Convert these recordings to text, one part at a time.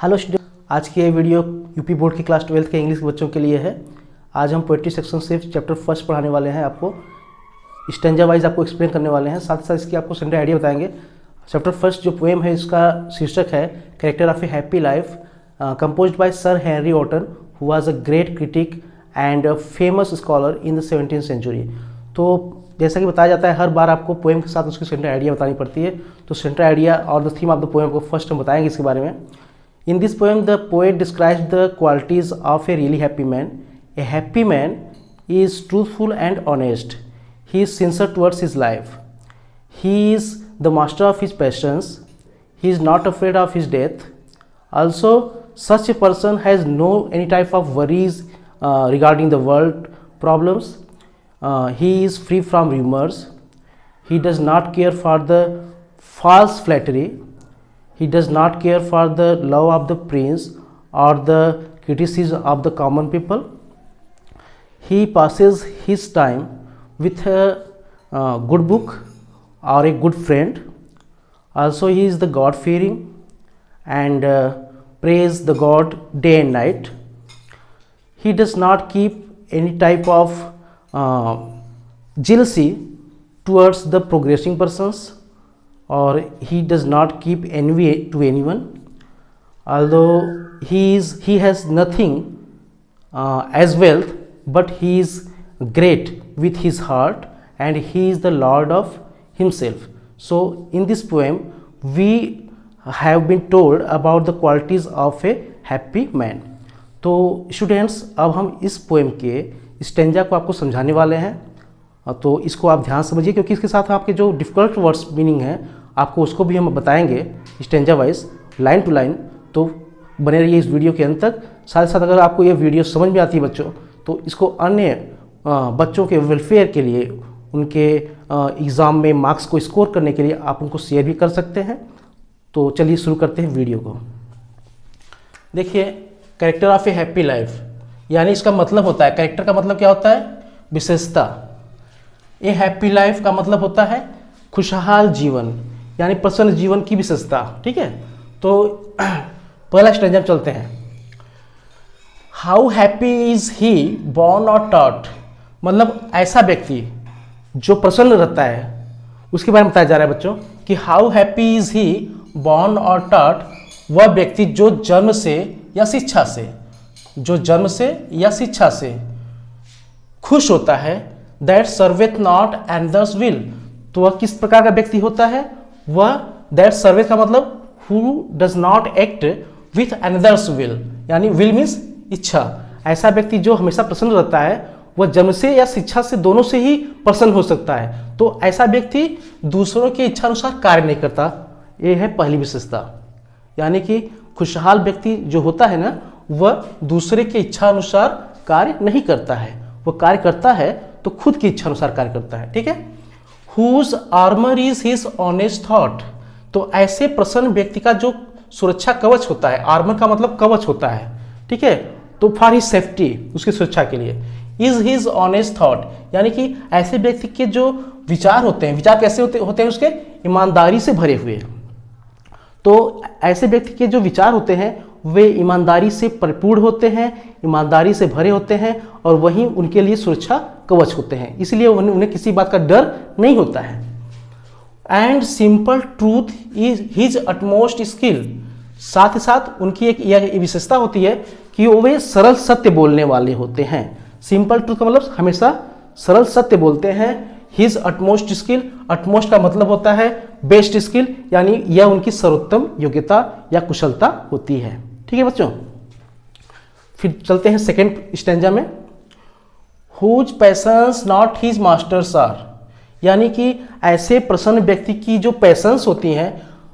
Hello student, आज की ये वीडियो यूपी बोर्ड की क्लास 12 के इंग्लिश बच्चों के लिए है। आज हम पोएट्री सेक्शन से चैप्टर फर्स्ट पढ़ाने वाले हैं। आपको स्टैंजा वाइज आपको एक्सप्लेन करने वाले हैं, साथ ही साथ इसकी आपको सेंटर आइडिया बताएंगे। चैप्टर फर्स्ट जो पोएम है इसका शीर्षक है character of a happy life, composed by Sir Henry Wotton who was a great critic and famous scholar in the 17th century. तो जैसा कि बताया जाता है, हर बार आपको पोएम के साथ उसकी सेंटर आइडिया बतानी पड़ती है। तो सेंटर आइडिया और the theme of the poem को फर्स्ट हम बताएंगे इसके बारे में। In this poem, the poet describes the qualities of a really happy man. A happy man is truthful and honest. He is sincere towards his life. He is the master of his passions. He is not afraid of his death. Also, such a person has no any type of worries regarding the world problems. He is free from rumors. He does not care for the false flattery. He does not care for the love of the prince or the criticism of the common people. He passes his time with a good book or a good friend. Also, he is the God-fearing and praise the God day and night. He does not keep any type of jealousy towards the progressing persons, or he does not keep envy to anyone. Although he has nothing as wealth, but he is great with his heart and he is the lord of himself. So in this poem we have been told about the qualities of a happy man. तो students, अब हम इस poem के stanza को आपको समझाने वाले हैं। तो इसको आप ध्यान समझिए, क्योंकि इसके साथ आपके जो डिफ़िकल्ट वर्ड्स मीनिंग है आपको उसको भी हम बताएंगे stanza wise, line to line. तो बने रहिए इस वीडियो के अंत तक। साथ ही साथ अगर आपको ये वीडियो समझ में आती है बच्चों, तो इसको अन्य बच्चों के वेलफेयर के लिए, उनके एग्ज़ाम में मार्क्स को स्कोर करने के लिए आप उनको शेयर भी कर सकते हैं। तो चलिए शुरू करते हैं वीडियो को। देखिए, character of a happy life, यानी इसका मतलब होता है, कैरेक्टर का मतलब क्या होता है? विशेषता। ए हैप्पी लाइफ का मतलब होता है खुशहाल जीवन, यानी प्रसन्न जीवन की विशेषता। ठीक है, तो पहला स्टेंजा में चलते हैं। How happy is he born और टॉट, मतलब ऐसा व्यक्ति जो प्रसन्न रहता है उसके बारे में बताया जा रहा है बच्चों कि how happy is he born और टॉट, वह व्यक्ति जो जन्म से या शिक्षा से, जो जन्म से या शिक्षा से खुश होता है। दैट सर्वेथ नॉट एंड दस विल, तो वह किस प्रकार का व्यक्ति होता है? वह दैट सर्वेथ का मतलब who does not act with another's will, यानी विल मीन्स इच्छा। ऐसा व्यक्ति जो हमेशा प्रसन्न रहता है, वह जन्म से या शिक्षा से, दोनों से ही प्रसन्न हो सकता है। तो ऐसा व्यक्ति दूसरों की इच्छा अनुसार कार्य नहीं करता। ये है पहली विशेषता, यानी कि खुशहाल व्यक्ति जो होता है ना, वह दूसरे की इच्छा अनुसार कार्य नहीं करता है। वह कार्य करता है तो खुद की इच्छा अनुसार कार्य करता है। ठीक है। Whose armor is his honest thought, तो ऐसे प्रसन्न व्यक्ति का जो सुरक्षा कवच होता है, आर्मर का मतलब कवच होता है। ठीक है, तो फॉर हिज सेफ्टी, उसकी सुरक्षा के लिए, इज हिज ऑनेस्ट थॉट, यानी कि ऐसे व्यक्ति के जो विचार होते हैं, विचार कैसे होते हैं? उसके ईमानदारी से भरे हुए। तो ऐसे व्यक्ति के जो विचार होते हैं वे ईमानदारी से परिपूर्ण होते हैं, ईमानदारी से भरे होते हैं, और वहीं उनके लिए सुरक्षा कवच होते हैं। इसलिए उन्हें किसी बात का डर नहीं होता है। And simple truth is his utmost skill, साथ ही साथ उनकी एक यह विशेषता होती है कि वे सरल सत्य बोलने वाले होते हैं। सिंपल ट्रूथ का मतलब हमेशा सरल सत्य बोलते हैं। हिज अटमोस्ट स्किल, अटमोस्ट का मतलब होता है बेस्ट स्किल, यानी यह उनकी सर्वोत्तम योग्यता या कुशलता होती है। ठीक है बच्चों, फिर चलते हैं सेकेंड स्टेंजा में। Whose passions not his masters are, यानी कि ऐसे प्रसन्न व्यक्ति की जो पैशंस होती हैं।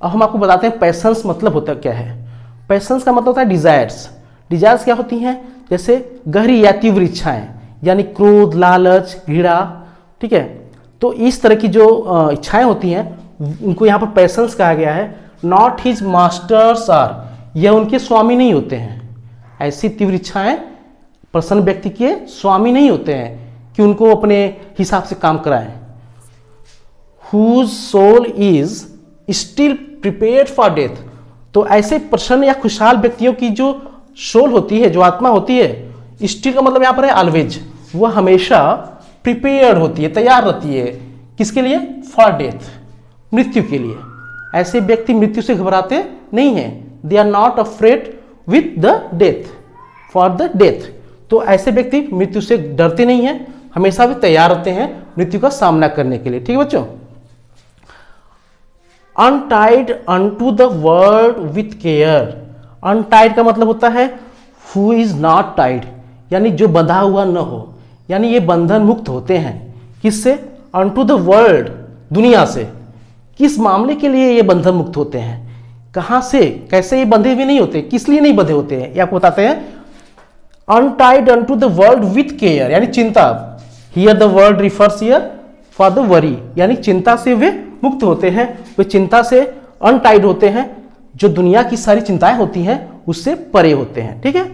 अब हम आपको बताते हैं पैशंस मतलब होता क्या है। पैशंस का मतलब होता है डिजायर्स। डिजायर्स क्या होती हैं? जैसे गहरी या तीव्र इच्छाएं, यानी क्रोध, लालच, घृणा। ठीक है, तो इस तरह की जो इच्छाएं होती हैं उनको यहाँ पर पैशंस कहा गया है। नॉट हिज मास्टर्स आर, यह उनके स्वामी नहीं होते हैं। ऐसी तीव्र इच्छाएं प्रसन्न व्यक्ति के स्वामी नहीं होते हैं कि उनको अपने हिसाब से काम कराएं। whose soul is still prepared for death, तो ऐसे प्रसन्न या खुशहाल व्यक्तियों की जो सोल होती है, जो आत्मा होती है, स्टिल का मतलब यहाँ पर है ऑलवेज, वह हमेशा प्रिपेयर्ड होती है, तैयार रहती है। किसके लिए? फॉर डेथ, मृत्यु के लिए। ऐसे व्यक्ति मृत्यु से घबराते नहीं हैं। They are not afraid with the death, for the death. तो ऐसे व्यक्ति मृत्यु से डरते नहीं हैं, हमेशा भी तैयार रहते हैं मृत्यु का सामना करने के लिए। ठीक है बच्चों। Untied unto the world with care. Untied का मतलब होता है हु इज नॉट टाइड, यानी जो बंधा हुआ न हो, यानी ये बंधन मुक्त होते हैं। किससे? अनटू द वर्ल्ड, दुनिया से। किस मामले के लिए ये बंधन मुक्त होते हैं? कहां से, कैसे ये बंधे हुए नहीं होते, किस लिए नहीं बंधे होते हैं, ये आपको बताते हैं। Untied unto the world with care, यानी चिंता। Here the world refers here for the worry, यानी चिंता से वे मुक्त होते हैं, वे चिंता से अनटाइड होते हैं, जो दुनिया की सारी चिंताएं होती हैं उससे परे होते हैं। ठीक है।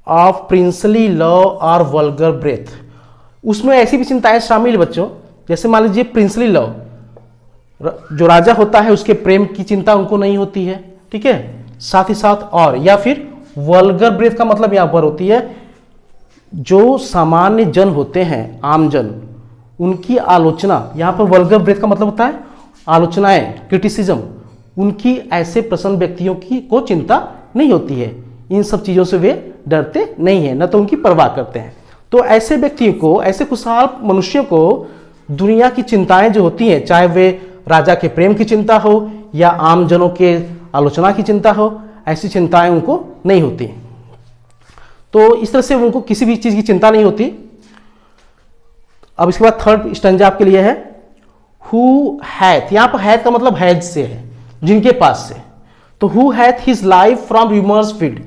ऑफ प्रिंसली लव और वल्गर ब्रेथ, उसमें ऐसी भी चिंताएं शामिल बच्चों, जैसे मान लीजिए प्रिंसली लव, जो राजा होता है उसके प्रेम की चिंता उनको नहीं होती है। ठीक है। साथ ही साथ और, या फिर वल्गर ब्रेथ का मतलब यहां पर होती है जो सामान्य जन होते हैं, आम जन, उनकी आलोचना। यहां पर वल्गर ब्रेथ का मतलब होता है आलोचनाएं, क्रिटिसिज्म। उनकी ऐसे प्रसन्न व्यक्तियों की को चिंता नहीं होती है, इन सब चीजों से वे डरते नहीं है, न तो उनकी परवाह करते हैं। तो ऐसे व्यक्तियों को, ऐसे खुशहाल मनुष्यों को दुनिया की चिंताएं जो होती हैं, चाहे वे राजा के प्रेम की चिंता हो या आम जनों के आलोचना की चिंता हो, ऐसी चिंताएं उनको नहीं होती। तो इस तरह से उनको किसी भी चीज की चिंता नहीं होती। अब इसके बाद थर्ड स्टैंजा आपके लिए है हु हैथ। यहां पर हैथ का मतलब हैज से है, जिनके पास से। तो who hath his life from rumours feed,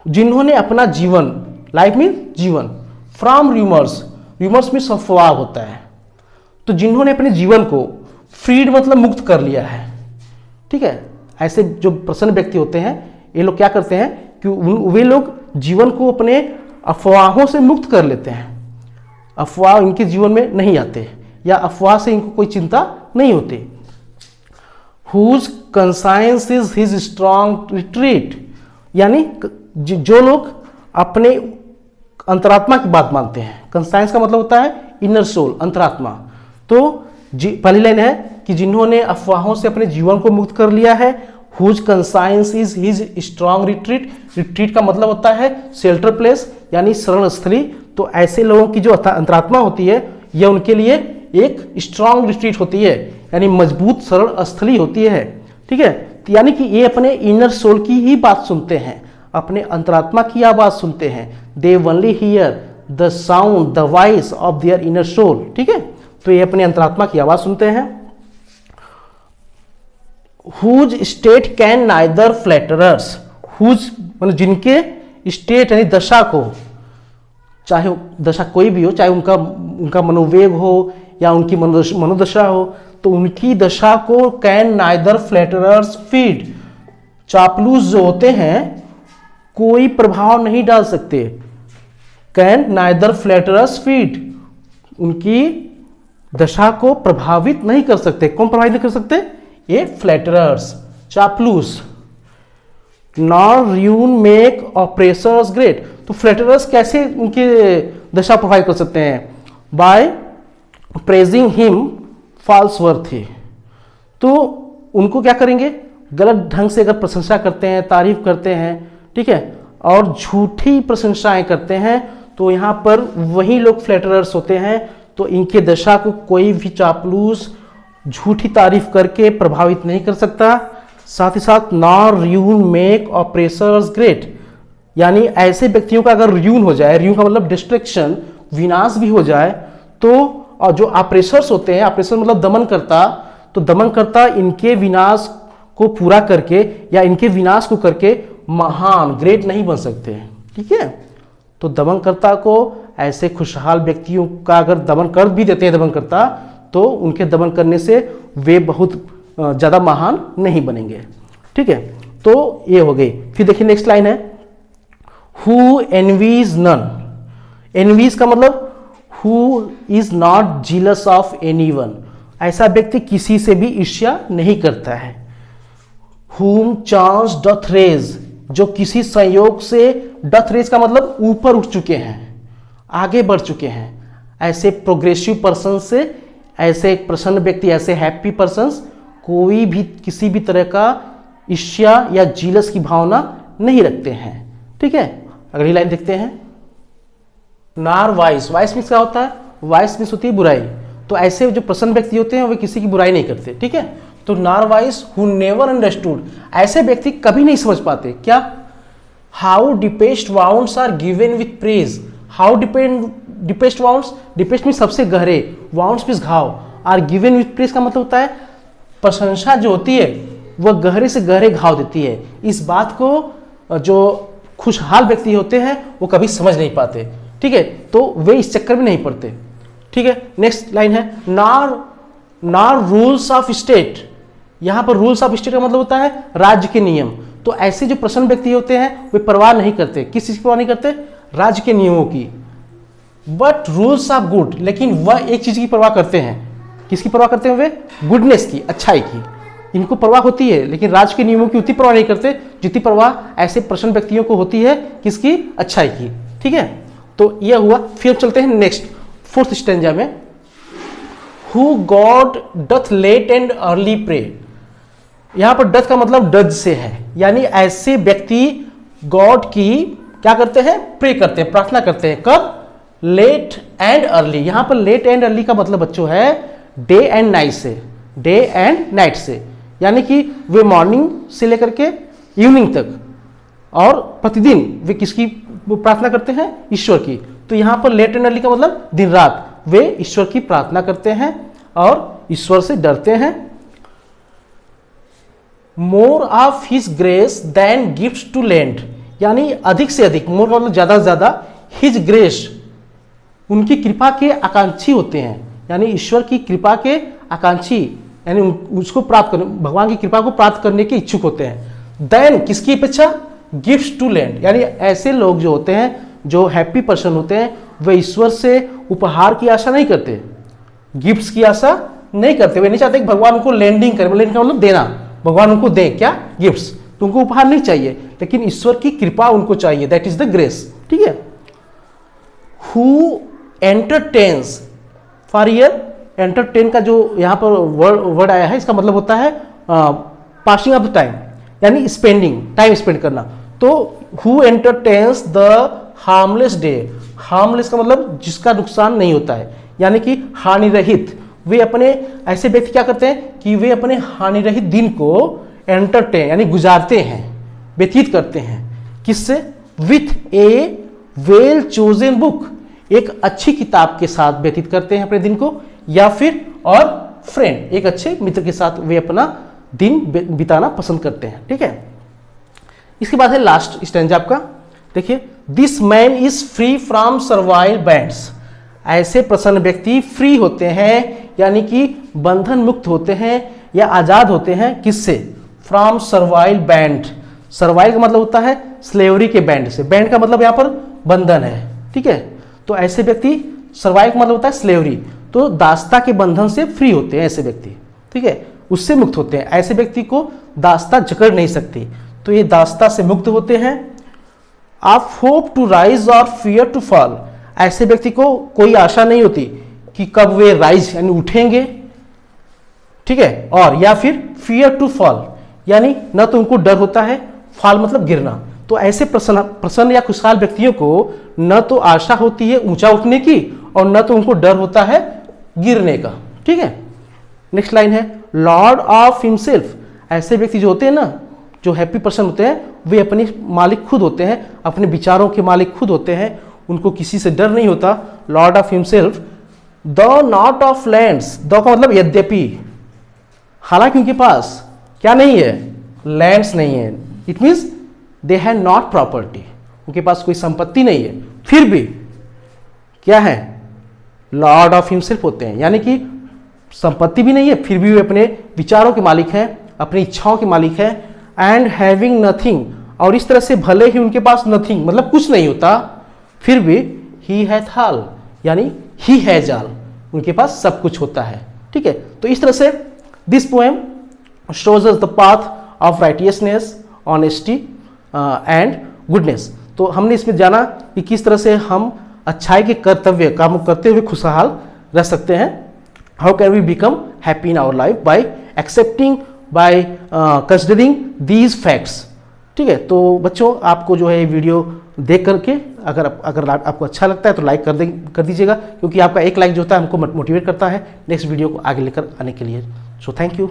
जिन्होंने अपना जीवन, लाइफ मीन जीवन, फ्रॉम रूमर्स, रूमर्स में अफवाह होता है, तो जिन्होंने अपने जीवन को फ्रीड मतलब मुक्त कर लिया है। ठीक है। ऐसे जो प्रसन्न व्यक्ति होते हैं, ये लोग क्या करते हैं कि वे लोग जीवन को अपने अफवाहों से मुक्त कर लेते हैं। अफवाह इनके जीवन में नहीं आते, या अफवाह से इनको कोई चिंता नहीं होती। Whose conscience is his strong retreat, यानी जो लोग अपने अंतरात्मा की बात मानते हैं। कंसाइंस का मतलब होता है इनर सोल, अंतरात्मा। तो पहली लाइन है कि जिन्होंने अफवाहों से अपने जीवन को मुक्त कर लिया है। Whose conscience is his strong retreat, retreat का मतलब होता है शेल्टर प्लेस, यानी शरण स्थली। तो ऐसे लोगों की जो अंतरात्मा होती है, यह उनके लिए एक स्ट्रांग रिट्रीट होती है, यानी मजबूत शरण स्थली होती है। ठीक है। यानी कि ये अपने इनर सोल की ही बात सुनते हैं, अपने अंतरात्मा की आवाज सुनते हैं। They only hear the sound the voice of their inner soul. ठीक है। तो ये अपने अंतरात्मा की आवाज सुनते हैं। Whose state can neither flatterers, whose मतलब जिनके स्टेट यानी दशा को, चाहे दशा कोई भी हो, चाहे उनका मनोवेग हो या उनकी मनोदशा हो, तो उनकी दशा को कैन नाइदर फ्लैटरर्स फीड, चापलूस जो होते हैं कोई प्रभाव नहीं डाल सकते। कैन नाइदर फ्लैटरर्स फीड, उनकी दशा को प्रभावित नहीं कर सकते। कौन प्रभावित नहीं कर सकते? ये फ्लैटरर्स, चापलूस। Nor ruin make oppressors great, तो फ्लैटरर्स कैसे उनकी दशा प्रभावित कर सकते हैं? By praising him false worthy, तो उनको क्या करेंगे? गलत ढंग से अगर प्रशंसा करते हैं, तारीफ करते हैं, ठीक है, और झूठी प्रशंसाएं करते हैं, तो यहाँ पर वही लोग फ्लैटरर्स होते हैं। तो इनके दशा को कोई भी चापलूस झूठी तारीफ करके प्रभावित नहीं कर सकता। साथ ही साथ nor ruin make oppressors great, यानी ऐसे व्यक्तियों का अगर र्यून हो जाए, र्यून का मतलब डिस्ट्रक्शन, विनाश भी हो जाए, तो और जो ऑपरेसर्स होते हैं, ऑपरेसर मतलब दमनकर्ता, तो दमनकर्ता इनके विनाश को पूरा करके या इनके विनाश को करके महान, ग्रेट नहीं बन सकते। ठीक है। तो दमनकर्ता को ऐसे खुशहाल व्यक्तियों का अगर दमन कर भी देते हैं दमनकर्ता, तो उनके दमन करने से वे बहुत ज़्यादा महान नहीं बनेंगे। ठीक है। तो ये हो गई। फिर देखिए नेक्स्ट लाइन है हु एनवीज नन। एनवीज का मतलब who is not jealous of anyone, ऐसा व्यक्ति किसी से भी ईर्ष्या नहीं करता है। whom chance doth raise, जो किसी संयोग से, doth raise का मतलब ऊपर उठ चुके हैं, आगे बढ़ चुके हैं, ऐसे प्रोग्रेसिव पर्सन से, ऐसे प्रसन्न व्यक्ति, ऐसे हैप्पी पर्सन्स कोई भी किसी भी तरह का ईर्ष्या या जीलस की भावना नहीं रखते हैं। ठीक है, अगली लाइन देखते हैं। नार वाइस, वाइस मीन्स क्या होता है? वाइस मीन्स होती है बुराई। तो ऐसे जो प्रसन्न व्यक्ति होते हैं वे किसी की बुराई नहीं करते। ठीक है, तो नार वाइस हु नेवर अंडरस्टूड, ऐसे व्यक्ति कभी नहीं समझ पाते क्या? How deepest wounds are given with praise, how deepest wounds, deepest means सबसे गहरे, वाउंड्स मीन्स घाव, आर गिवन विथ प्रेज का मतलब होता है प्रशंसा जो होती है वह गहरे से गहरे घाव देती है। इस बात को जो खुशहाल व्यक्ति होते हैं वो कभी समझ नहीं पाते। ठीक है, तो वे इस चक्कर में नहीं पड़ते। ठीक है, नेक्स्ट लाइन है नार रूल्स ऑफ स्टेट, यहां पर रूल्स ऑफ स्टेट का मतलब होता है राज्य के नियम। तो ऐसे जो प्रसन्न व्यक्ति होते हैं वे परवाह नहीं करते, किस चीज की परवाह नहीं करते? राज्य के नियमों की। बट रूल्स ऑफ गुड, लेकिन वह एक चीज की परवाह करते हैं, किसकी परवाह करते हैं वे? गुडनेस की, अच्छाई की। इनको परवाह होती है, लेकिन राज्य के नियमों की उतनी परवाह नहीं करते जितनी परवाह ऐसे प्रसन्न व्यक्तियों को होती है, किसकी? अच्छाई की। ठीक है, तो यह हुआ। फिर चलते हैं नेक्स्ट फोर्थ स्टेंजा में। Who God doth late and early pray, यहां पर डथ का मतलब डज से है, यानी ऐसे व्यक्ति गॉड की क्या करते हैं? प्रे करते हैं, प्रार्थना करते हैं। कब? Late and early. यहां पर लेट एंड अर्ली का मतलब बच्चों है डे एंड नाइट से, डे एंड नाइट से, यानी कि वे मॉर्निंग से लेकर के इवनिंग तक, और प्रतिदिन वे किसकी प्रार्थना करते हैं? ईश्वर की। तो यहां पर लेट एंड अर्ली का मतलब दिन रात वे ईश्वर की प्रार्थना करते हैं और ईश्वर से डरते हैं। More of his grace than gifts to lend, यानी अधिक से अधिक, मोर का मतलब ज्यादा से ज्यादा, हिज ग्रेस उनकी कृपा के आकांक्षी होते हैं, यानी ईश्वर की कृपा के आकांक्षी, यानी उसको प्राप्त करने, भगवान की कृपा को प्राप्त करने के इच्छुक होते हैं। देन किसकी अपेक्षा? गिफ्ट्स टू लैंड, यानी ऐसे लोग जो होते हैं, जो हैप्पी पर्सन होते हैं, वे ईश्वर से उपहार की आशा नहीं करते, गिफ्ट्स की आशा नहीं करते। वे नहीं चाहते कि भगवान उनको लैंडिंग करे, लैंडिंग का मतलब देना, भगवान उनको दे क्या? गिफ्ट्स। तो उनको उपहार नहीं चाहिए, लेकिन ईश्वर की कृपा उनको चाहिए, दैट इज द ग्रेस। ठीक है, who entertains, for year entertain का जो यहाँ पर वर्ड आया है, इसका मतलब होता है पासिंग ऑफ टाइम, यानी स्पेंडिंग, टाइम स्पेंड करना। तो who entertains the harmless day, harmless का मतलब जिसका नुकसान नहीं होता है, यानी कि हानि रहित। वे अपने, ऐसे व्यक्ति क्या करते हैं कि वे अपने हानि रहित दिन को एंटरटेन यानी गुजारते हैं, व्यतीत करते हैं। किससे? With A well chosen book, एक अच्छी किताब के साथ व्यतीत करते हैं अपने दिन को, या फिर और फ्रेंड, एक अच्छे मित्र के साथ वे अपना दिन बिताना पसंद करते हैं। ठीक है, इसके बाद है लास्ट स्टैंजा आपका, देखिए। This man is free from servile bands, ऐसे प्रसन्न व्यक्ति फ्री होते हैं, यानी कि बंधन मुक्त होते हैं या आजाद होते हैं। किससे? फ्रॉम सर्वाइल बैंड, सर्वाइल का मतलब होता है स्लेवरी के बैंड से, बैंड का मतलब यहाँ पर बंधन है। ठीक है, तो ऐसे व्यक्ति, सर्वाइल का मतलब होता है स्लेवरी, तो दासता के बंधन से फ्री होते हैं ऐसे व्यक्ति। ठीक है, उससे मुक्त होते हैं। ऐसे व्यक्ति को दासता जकड़ नहीं सकती, तो ये दासता से मुक्त होते हैं। आप होप टू राइज और फियर टू फॉल, ऐसे व्यक्ति को कोई आशा नहीं होती कि कब वे राइज यानी उठेंगे, ठीक है, और या फिर फियर टू फॉल, यानी न तो उनको डर होता है, फॉल मतलब गिरना। तो ऐसे प्रसन्न या खुशहाल व्यक्तियों को न तो आशा होती है ऊंचा उठने की, और न तो उनको डर होता है गिरने का। ठीक है, नेक्स्ट लाइन है लॉर्ड ऑफ हिमसेल्फ, ऐसे व्यक्ति जो होते हैं ना, जो हैप्पी पर्सन होते हैं, वे अपने मालिक खुद होते हैं, अपने विचारों के मालिक खुद होते हैं, उनको किसी से डर नहीं होता। Lord of himself, the not of lands, the का मतलब यद्यपि, हालांकि उनके पास क्या नहीं है? लैंड्स नहीं है। It means they have not property, उनके पास कोई संपत्ति नहीं है, फिर भी क्या है? लॉर्ड ऑफ हिमसेल्फ होते हैं, यानी कि संपत्ति भी नहीं है, फिर भी वे अपने विचारों के मालिक हैं, अपनी इच्छाओं के मालिक हैं। एंड हैविंग नथिंग, और इस तरह से भले ही उनके पास नथिंग मतलब कुछ नहीं होता, फिर भी ही हैथ ऑल, यानी ही हैज ऑल, उनके पास सब कुछ होता है। ठीक है, तो इस तरह से this poem shows us the path of righteousness, honesty and goodness. तो हमने इसमें जाना कि किस तरह से हम अच्छाई के कर्तव्य काम करते हुए खुशहाल रह सकते हैं। How can we become happy in our life by accepting, by considering these facts. ठीक है, तो बच्चों आपको जो है ये वीडियो देख करके अगर आपको अच्छा लगता है तो लाइक कर दीजिएगा, क्योंकि आपका एक लाइक जो होता है हमको मोटिवेट करता है नेक्स्ट वीडियो को आगे लेकर आने के लिए। So thank you.